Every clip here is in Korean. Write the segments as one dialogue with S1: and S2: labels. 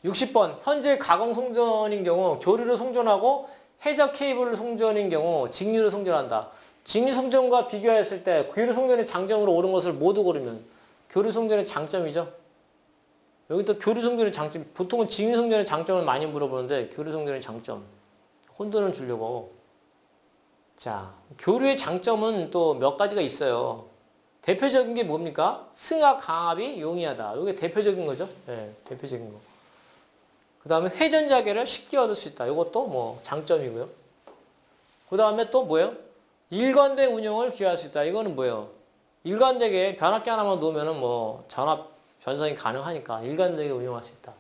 S1: 60번. 현재 가공 송전인 경우 교류를 송전하고 해적 케이블을 송전인 경우 직류를 송전한다. 직류 송전과 비교했을 때 교류 송전의 장점으로 옳은 것을 모두 고르면 교류 송전의 장점이죠. 여기 또 교류 송전의 장점. 보통은 직류 송전의 장점을 많이 물어보는데 교류 송전의 장점. 혼돈을 주려고. 자, 교류의 장점은 또 몇 가지가 있어요. 대표적인 게 뭡니까? 승합, 강압이 용이하다. 이게 대표적인 거죠. 네, 대표적인 거. 그 다음에 회전자계를 쉽게 얻을 수 있다. 이것도 뭐 장점이고요. 그 다음에 또 뭐예요? 일관된 운용을 기여할 수 있다. 이거는 뭐예요? 일관되게 변압기 하나만 놓으면은 뭐 전압 변성이 가능하니까 일관되게 운용할 수 있다.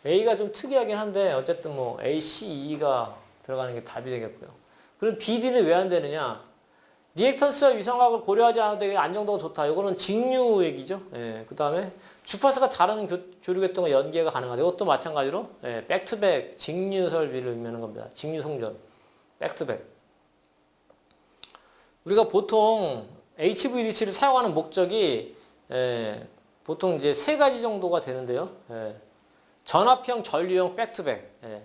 S1: A가 좀 특이하긴 한데 어쨌든 뭐 A, C, E가 들어가는 게 답이 되겠고요. 그럼 BD는 왜 안 되느냐? 리액턴스와 위성학을 고려하지 않아도 되게 안정도가 좋다. 이거는 직류 얘기죠. 예, 그 다음에 주파수가 다른 교류계통과 연계가 가능하다. 이것도 마찬가지로 예, 백투백 직류 설비를 의미하는 겁니다. 직류 송전. 백투백. 우리가 보통 HVDC를 사용하는 목적이 예, 보통 이제 세 가지 정도가 되는데요. 예, 전압형, 전류형, 백투백. 예.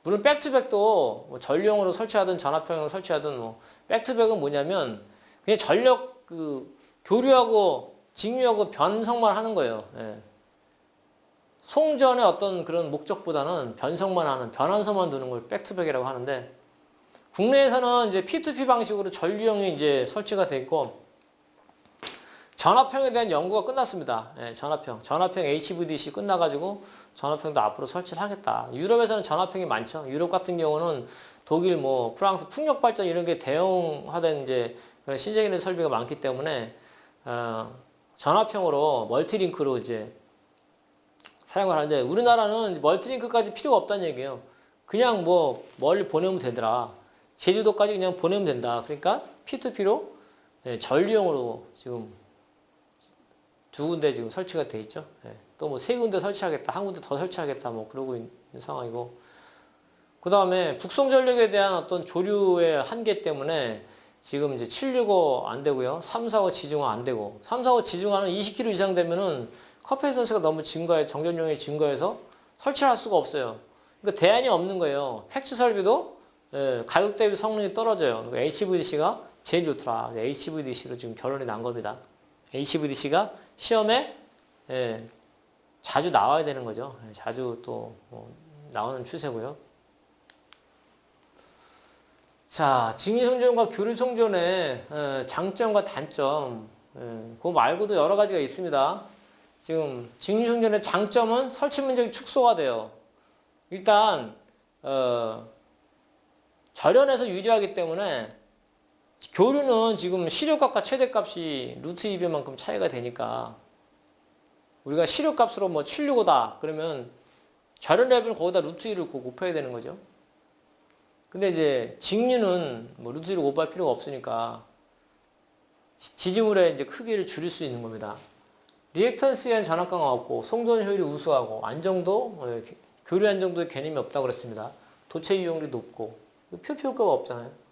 S1: 물론 백투백도 뭐 전류형으로 설치하든 전압형으로 설치하든 뭐 백투백은 뭐냐면 그냥 전력 교류하고 직류하고 변성만 하는 거예요. 예. 송전의 어떤 그런 목적보다는 변성만 하는 변환소만 두는 걸 백투백이라고 하는데 국내에서는 이제 P2P 방식으로 전류형이 이제 설치가 돼 있고 전압형에 대한 연구가 끝났습니다. 예, 전압형 HVDC 끝나가지고 전압형도 앞으로 설치를 하겠다. 유럽에서는 전압형이 많죠. 유럽 같은 경우는 독일, 뭐 프랑스 풍력 발전 이런 게 대형화된 이제 그런 신재기능 설비가 많기 때문에 전압형으로 멀티링크로 이제 사용을 하는데 우리나라는 멀티링크까지 필요가 없다는 얘기예요. 그냥 뭐 멀리 보내면 되더라. 제주도까지 그냥 보내면 된다. 그러니까 P2P로 예, 전류형으로 지금 두 군데 지금 설치가 돼 있죠. 예. 또 뭐 세 군데 설치하겠다, 한 군데 더 설치하겠다, 뭐 그러고 있는 상황이고. 그 다음에 북송 전력에 대한 어떤 조류의 한계 때문에 지금 이제 765 안 되고요. 345 지중화 안 되고. 345 지중화는 20km 이상 되면은 커피선스가 너무 증가해, 정전용이 증가해서 설치할 수가 없어요. 그러니까 대안이 없는 거예요. 팩스 설비도 예, 가격 대비 성능이 떨어져요. HVDC가 제일 좋더라. HVDC로 지금 결론이 난 겁니다. HVDC가 시험에 예, 자주 나와야 되는 거죠. 예, 자주 또 나오는 추세고요. 자, 직류송전과 교류송전의 장점과 단점 그거 말고도 여러 가지가 있습니다. 지금 직류송전의 장점은 설치 면적이 축소가 돼요. 일단 절연해서 유리하기 때문에 교류는 지금 시료값과 최대값이 루트 2배만큼 차이가 되니까 우리가 시료값으로 뭐 765다 그러면 절연 레벨은 거기다 루트 2를 곱해야 되는 거죠. 근데 이제 직류는 뭐 루트 2를 곱할 필요가 없으니까 지지물의 이제 크기를 줄일 수 있는 겁니다. 리액턴스에 대한 전압강화 없고 송전 효율이 우수하고 안정도 교류 안정도에 개념이 없다고 그랬습니다. 도체 이용률이 높고 표피 효과가 없잖아요.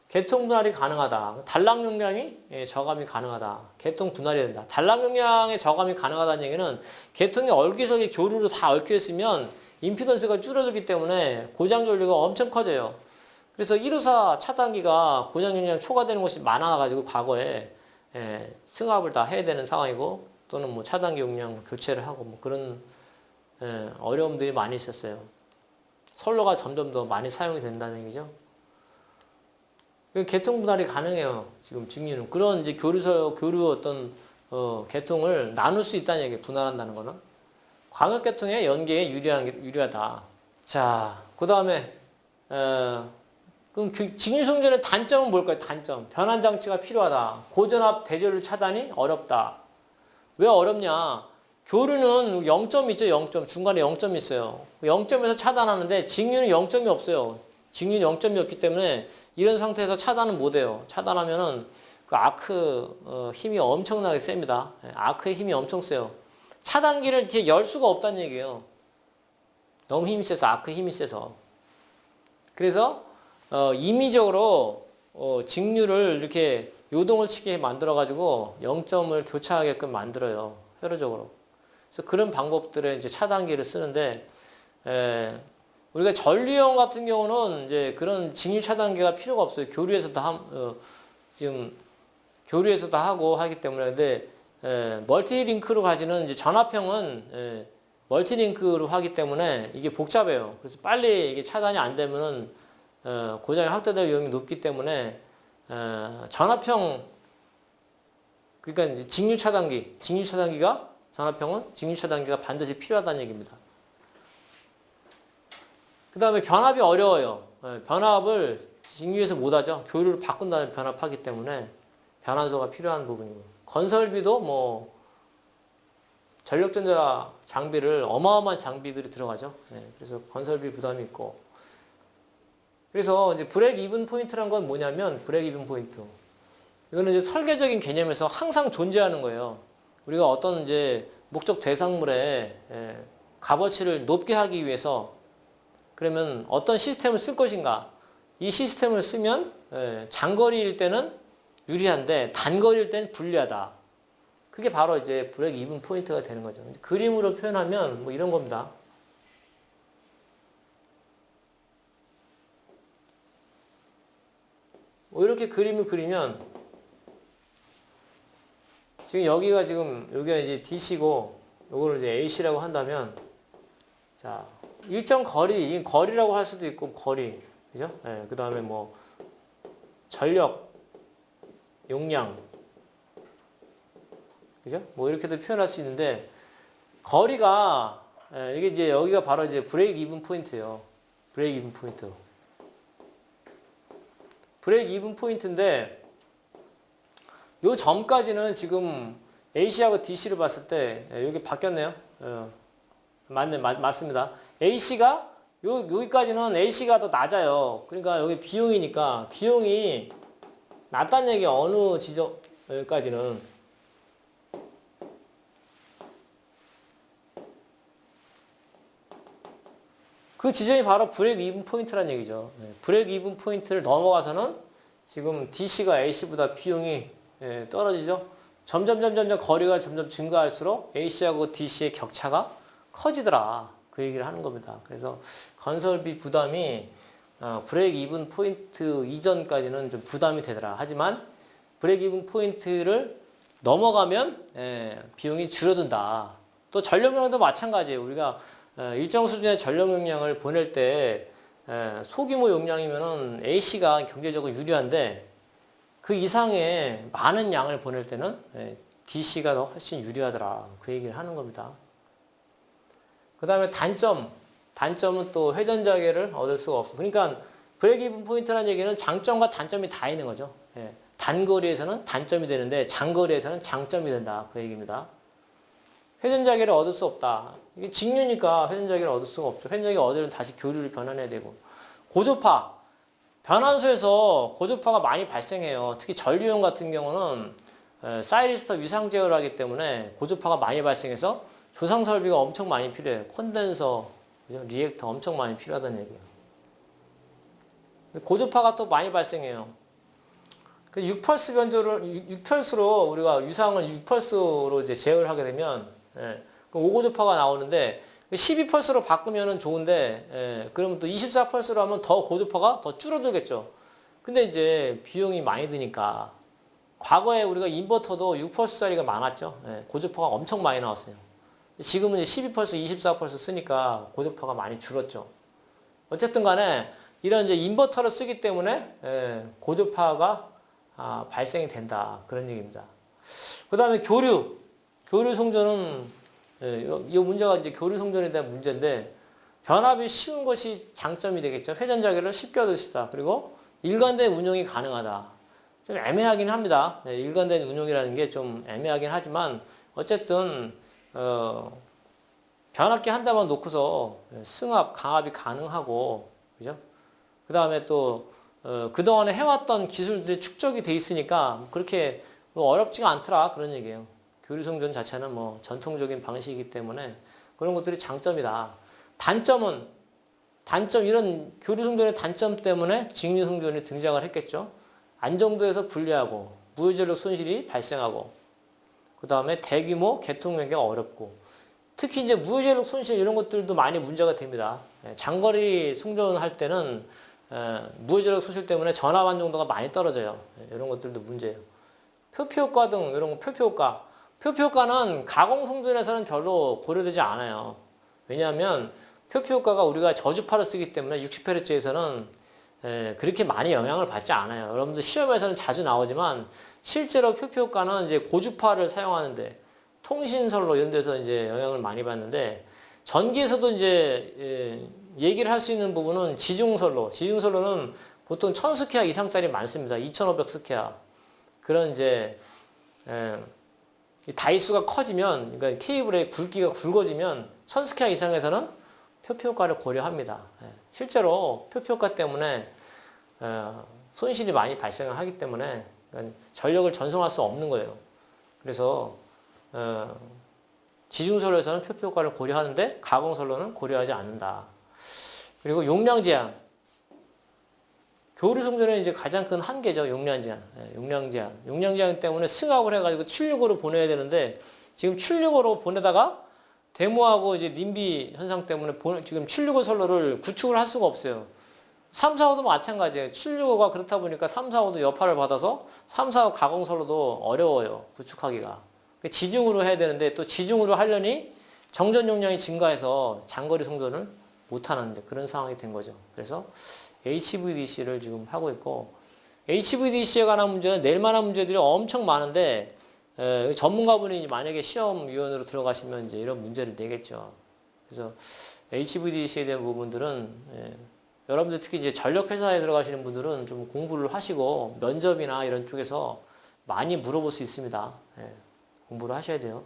S1: 개통 분할이 가능하다. 단락 용량이 저감이 가능하다. 개통 분할이 된다. 단락 용량의 저감이 가능하다는 얘기는 개통의 얼기석이 교류로 다 얽혀 있으면 임피던스가 줄어들기 때문에 고장 전류가 엄청 커져요. 그래서 1호사 차단기가 고장 용량이 초과되는 것이 많아가지고 과거에 승합을 다 해야 되는 상황이고 또는 뭐 차단기 용량 교체를 하고 뭐 그런 어려움들이 많이 있었어요. 선로가 점점 더 많이 사용이 된다는 얘기죠. 개통 분할이 가능해요. 지금 직류는 그런 이제 교류 어떤 개통을 나눌 수 있다는 얘기. 분할한다는 거는 광역 개통의 연계에 유리하다. 자, 그 다음에 그럼 직류송전의 단점은 뭘까요? 단점. 변환 장치가 필요하다. 고전압 대전류 차단이 어렵다. 왜 어렵냐? 교류는 0점이 있죠. 0점. 중간에 0점이 있어요. 0점에서 차단하는데 직류는 0점이 없어요. 직류는 0점이 없기 때문에 이런 상태에서 차단은 못해요. 차단하면은 그 아크 힘이 엄청나게 셉니다. 아크의 힘이 엄청 세요. 차단기를 이렇게 열 수가 없다는 얘기예요. 너무 힘이 세서 아크 힘이 세서. 그래서 임의적으로 직류를 이렇게 요동을 치게 만들어 가지고 0점을 교차하게끔 만들어요. 회로적으로. 그래서 그런 방법들의 이제 차단기를 쓰는데, 우리가 전류형 같은 경우는 이제 그런 직류 차단기가 필요가 없어요. 교류에서 다 지금 교류에서 다 하고 하기 때문에. 근데 멀티링크로 가지는 이제 전압형은 멀티링크로 하기 때문에 이게 복잡해요. 그래서 빨리 이게 차단이 안 되면은 고장이 확대될 위험이 높기 때문에 전압형, 그러니까 직류 차단기가 전압형은 직류 차단기가 반드시 필요하다는 얘기입니다. 그 다음에 변압이 어려워요. 변압을 직류에서 못하죠. 교류를 바꾼 다음에 변압하기 때문에 변환소가 필요한 부분이고, 건설비도 뭐 전력전자 장비를 어마어마한 장비들이 들어가죠. 그래서 건설비 부담이 있고, 그래서 이제 브레이크 이븐 포인트란 건 뭐냐면, 브레이크 이븐 포인트, 이거는 이제 설계적인 개념에서 항상 존재하는 거예요. 우리가 어떤 이제 목적 대상물의 값어치를 높게 하기 위해서, 그러면 어떤 시스템을 쓸 것인가? 이 시스템을 쓰면 장거리일 때는 유리한데 단거리일 때는 불리하다. 그게 바로 이제 브레이크 이븐 포인트가 되는 거죠. 그림으로 표현하면 뭐 이런 겁니다. 뭐 이렇게 그림을 그리면, 지금 여기가 이제 DC고 요거를 이제 AC라고 한다면, 자, 일정 거리, 이 거리라고 할 수도 있고, 거리. 그죠? 그 다음에 뭐, 전력, 용량. 그죠? 뭐, 이렇게도 표현할 수 있는데, 거리가, 이게 이제 여기가 바로 이제 브레이크 이븐 포인트예요. 브레이크 이븐 포인트. 브레이크 이븐 포인트인데, 요 점까지는 지금 AC하고 DC를 봤을 때, 여기 바뀌었네요. 맞습니다. AC가, 여기까지는 AC가 더 낮아요. 그러니까 여기 비용이니까, 비용이 낮다는 얘기 어느 지점까지는. 그 지점이 바로 브레이크 이븐 포인트라는 얘기죠. 브레이크 이븐 포인트를 넘어가서는 지금 DC가 AC보다 비용이 떨어지죠. 점점 거리가 점점 증가할수록 AC하고 DC의 격차가 커지더라. 그 얘기를 하는 겁니다. 그래서 건설비 부담이 브레이크 이븐 포인트 이전까지는 좀 부담이 되더라. 하지만 브레이크 이븐 포인트를 넘어가면 비용이 줄어든다. 또 전력용량도 마찬가지예요. 우리가 일정 수준의 전력 용량을 보낼 때 소규모 용량이면은 AC가 경제적으로 유리한데, 그 이상의 많은 양을 보낼 때는 DC가 더 훨씬 유리하더라. 그 얘기를 하는 겁니다. 그 다음에 단점은 또 회전자계를 얻을 수가 없어. 그러니까 브레이크 이븐 포인트라는 얘기는 장점과 단점이 다 있는 거죠. 단거리에서는 단점이 되는데 장거리에서는 장점이 된다. 그 얘기입니다. 회전자계를 얻을 수 없다. 이게 직류니까 회전자계를 얻을 수가 없죠. 회전자계 얻으려면 다시 교류를 변환해야 되고. 고조파. 변환소에서 고조파가 많이 발생해요. 특히 전류용 같은 경우는 사이리스터 유상 제어를 하기 때문에 고조파가 많이 발생해서 조상 설비가 엄청 많이 필요해요. 콘덴서, 리액터 엄청 많이 필요하다는 얘기예요. 고조파가 또 많이 발생해요. 그 6펄스 변조를 6펄스로 우리가 유상을 6펄스로 이제 제어를 하게 되면 5고조파가 나오는데 12펄스로 바꾸면은 좋은데 그러면 또 24펄스로 하면 더 고조파가 더 줄어들겠죠. 근데 이제 비용이 많이 드니까, 과거에 우리가 인버터도 6펄스짜리가 많았죠. 고조파가 엄청 많이 나왔어요. 지금은 이제 12펄스, 24펄스 쓰니까 고조파가 많이 줄었죠. 어쨌든 간에 이런 이제 인버터를 쓰기 때문에 고조파가 발생이 된다. 그런 얘기입니다. 그 다음에 교류 송전은, 이 문제가 이제 교류 송전에 대한 문제인데, 변압이 쉬운 것이 장점이 되겠죠. 회전자계를 쉽게 얻을 수 있다. 그리고 일관된 운용이 가능하다. 좀 애매하긴 합니다. 일관된 운용이라는 게 좀 애매하긴 하지만, 어쨌든 변압기 한 대만 놓고서 승합, 강압이 가능하고, 그죠? 그 다음에 또 그동안에 해왔던 기술들이 축적이 돼 있으니까 그렇게 어렵지가 않더라. 그런 얘기예요. 교류송전 자체는 뭐 전통적인 방식이기 때문에 그런 것들이 장점이다. 단점, 이런 교류송전의 단점 때문에 직류송전이 등장을 했겠죠. 안정도에서 불리하고, 무유전력 손실이 발생하고, 그 다음에 대규모 개통 연계가 어렵고, 특히 이제 무전력 손실 이런 것들도 많이 문제가 됩니다. 장거리 송전할 때는 무전력 손실 때문에 전압 안정도가 많이 떨어져요. 이런 것들도 문제예요. 표피효과 등 이런 거 표피효과. 표피효과는 가공 송전에서는 별로 고려되지 않아요. 왜냐하면 표피효과가 우리가 저주파를 쓰기 때문에 60Hz에서는 그렇게 많이 영향을 받지 않아요. 여러분들 시험에서는 자주 나오지만 실제로 표피효과는 이제 고주파를 사용하는데 통신선로 이런 데서 이제 영향을 많이 받는데 전기에서도 이제 얘기를 할 수 있는 부분은 지중선로. 지중선로는 보통 1000스퀘어 이상짜리 많습니다. 2500스퀘어. 그런 이제 이 다이수가 커지면, 그러니까 케이블의 굵기가 굵어지면 1000스퀘어 이상에서는 표피효과를 고려합니다. 실제로 표피효과 때문에 손실이 많이 발생을 하기 때문에 전력을 전송할 수 없는 거예요. 그래서 지중선로에서는 표피효과를 고려하는데 가공선로는 고려하지 않는다. 그리고 용량 제한. 교류 송전의 이제 가장 큰 한계죠. 용량 제한. 용량 제한. 용량 제한 때문에 승합을 해가지고 765로 보내야 되는데 지금 765로 보내다가 데모하고 이제 님비 현상 때문에 지금 765 선로를 구축을 할 수가 없어요. 345도 마찬가지예요. 765가 그렇다 보니까 345도 여파를 받아서 345 가공 선로도 어려워요. 구축하기가. 지중으로 해야 되는데 또 지중으로 하려니 정전 용량이 증가해서 장거리 송전을 못하는 이제 그런 상황이 된 거죠. 그래서 HVDC를 지금 하고 있고 HVDC에 관한 문제는 낼 만한 문제들이 엄청 많은데 전문가분이 만약에 시험위원으로 들어가시면 이제 이런 문제를 내겠죠. 그래서 HVDC에 대한 부분들은 여러분들 특히 이제 전력회사에 들어가시는 분들은 좀 공부를 하시고 면접이나 이런 쪽에서 많이 물어볼 수 있습니다. 공부를 하셔야 돼요.